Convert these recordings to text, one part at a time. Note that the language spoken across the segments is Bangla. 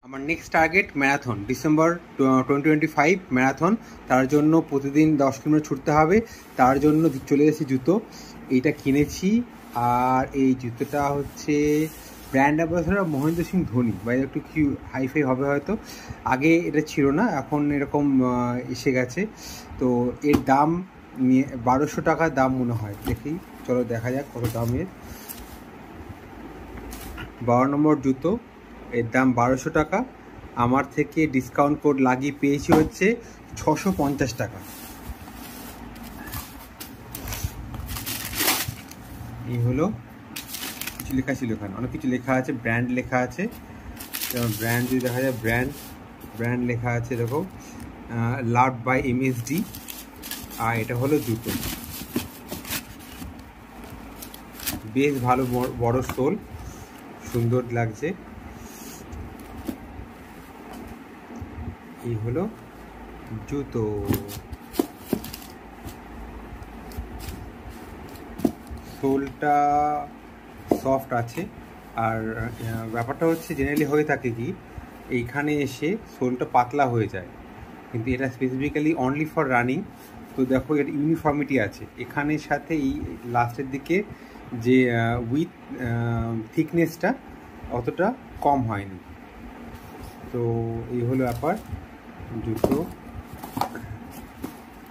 আমার next target marathon, December 2025 marathon. তার জন্য প্রতিদিন 10 কিলোমিটার ছুটতে হবে। তার জন্য চলে এসেছি জুতো, এইটা কিনেছি। আর এই জুতোটা হচ্ছে ব্র্যান্ড অ্যাম্বাসেডর মহেন্দ্র সিং ধোনি, বা একটু হাইফাই হবে হয়তো। আগে এটা ছিল না, এখন এরকম এসে গেছে। তো এর দাম 1200 টাকা দাম মনে হয়। দেখি, চলো দেখা যাক কত দামের। 12 নম্বর জুতো, এর দাম 1200 টাকা। আমার থেকে ডিসকাউন্ট কোড লাগিয়ে পেয়েছি হচ্ছে 650 টাকা। এই হলো, কিছু লেখা ছিল এখানে, অনেক কিছু লেখা আছে, ব্র্যান্ড লেখা আছে। যেমন ব্র্যান্ড যদি দেখা যায়, ব্র্যান্ড লেখা আছে, দেখো লাভ বাই এমএসডি। আর এটা হলো জুতো, বেশ ভালো বড় সোল, সুন্দর লাগছে। এই হলো জুতো। সোলটা সফট আছে। আর ব্যাপারটা হচ্ছে জেনারেলি হয়ে থাকে কি, এইখানে এসে সোলটা পাতলা হয়ে যায়, কিন্তু এটা স্পেসিফিক্যালি অনলি ফর রানিং। তো দেখো, এর ইউনিফর্মিটি আছে এখানের সাথে। এই লাস্টের দিকে যে উইথ থিকনেসটা অতটা কম হয়নি। তো এই হলো ব্যাপার জুতো।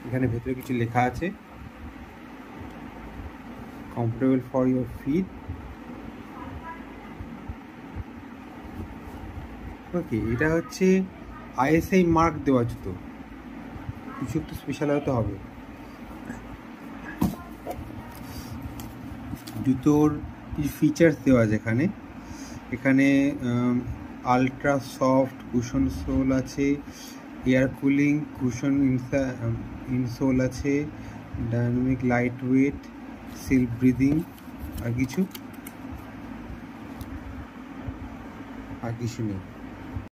এখানে ভেতরে কিছু লেখা আছে, কমফোর্টেবল ফর ইউর ফিট। ওকে, এটা হচ্ছে আইএসআই মার্ক দেওয়া জুতো, কিছু একটু স্পেশাল হতে হবে। জুতোর কিছু ফিচার্স দেওয়া আছে এখানে। এখানে আলট্রা সফট কুশন সোল আছে, এয়ার কুলিং কুশন ইনসোল আছে, dynamic lightweight, self breathing. আর কিছু নেই।